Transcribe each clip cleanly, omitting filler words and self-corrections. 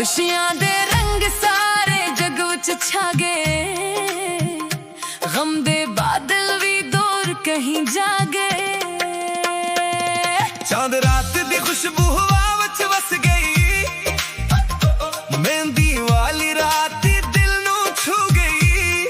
खुशियां दे रंग सारे जग विच छा गए, गम दे बादल भी दूर कहीं जा गए। चांद रात दी खुशबू हवा विच वस गई, मेहंदी वाली रात दिल नू छू गई।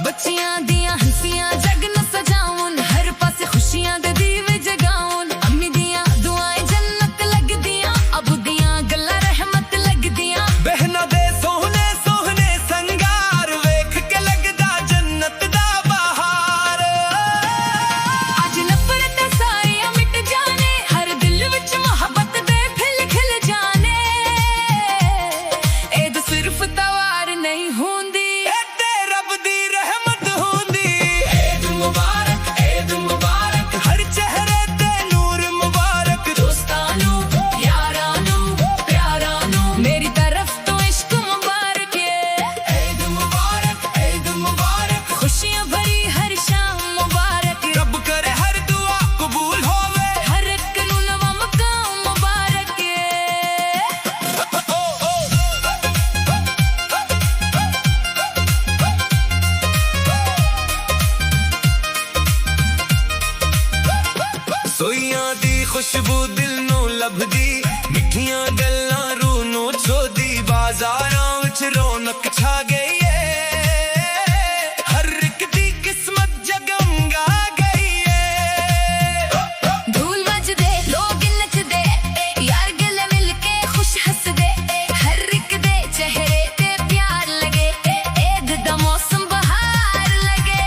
बच्चियां दियां हंसियां जग न सजाउन, हर पासे खुशियां दे दीवे जगाउन। अम्मी दियां दुआएं जन्नत लगदियां, अबू दियां गल्लां रहमत लगदियां। बहना दे सोहने सोहने संगार वेख के लगदा जन्नत दा बहार। आज नफरत सारियां मिट जाने, हर दिल विच मोहब्बत दे फिल खिल जाने। ऐद सिर्फ तवार नहीं होंदी, ते रब दी रहमत होंदी। ईद मुबारक, ईद मुबारक, हर चेहरे ते नूर मुबारक। दोस्तां नू यारां नू प्यारां नू मेरी तरफ तो इश्क मुबारक है। ईद मुबारक, ईद मुबारक, खुशियां भरी हर शाम मुबारक। रब करे हर दुआ कबूल होवे। हर एक नू नवा मकाम मुबारक है। सोइयां दी खुशबू दिल नू लभदी, मिठियां गल्लां रूह नू छोदी। बाजारां विच रौनक छा गई है, हर एक दी किस्मत जगमगा गई है। धूल मचदे लोग नचदे, यार गले मिल के खुश हसदे। हर एक दे चेहरे ते प्यार लगे, ईद दा मौसम बहार लगे।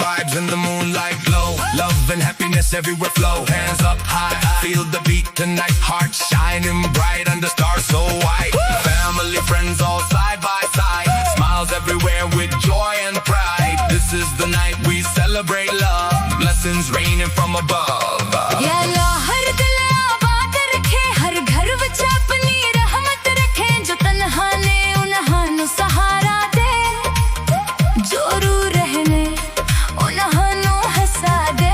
Vibes in the moonlight glow, love and happiness everywhere flow. Hands up high, feel the beat tonight. Heart shining bright under stars so white. Family, friends all side by side. Smiles everywhere with joy and pride. This is the night we celebrate love. Blessings raining from above. या अल्लाह हर दिल आबाद रखे, हर घर विच अपनी रहमत रखे। जो तन्हा ने उन्हां नू सहारा दे, जो रू रहने उन्हां नू हंसा दे।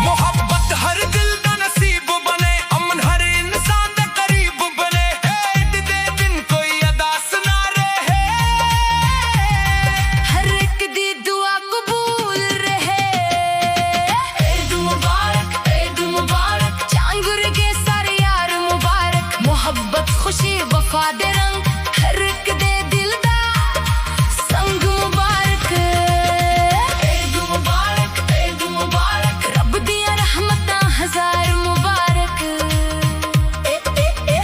मोहब्बत हर दिल दा नसीब बने, अमन हर इंसान दे करीब बने। ईद दे दिन कोई अदास ना रहे, हर एक दी दुआ कबूल रहे। ईद मुबारक, ईद मुबारक, चांगुर के सारे यार मुबारक। मोहब्बत खुशी वफा दे रंग, हर एक दे दिल दा संग मुबारक। ईद मुबारक, ईद मुबारक, रब दियां रहमतां हजार मुबारक।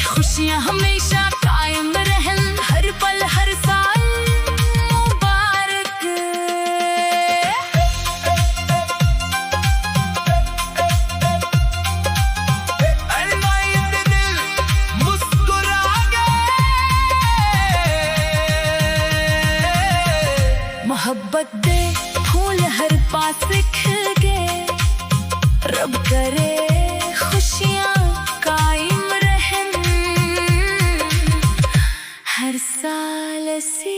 खुशियां हमेशा कायम रहन, हर पल हर साल मुबारक। ईद दिल मुस्कुरा गए। मोहब्बत दे फूल हर पास खिल गए, रब करे खुशियां कायम रहन हर साल सी।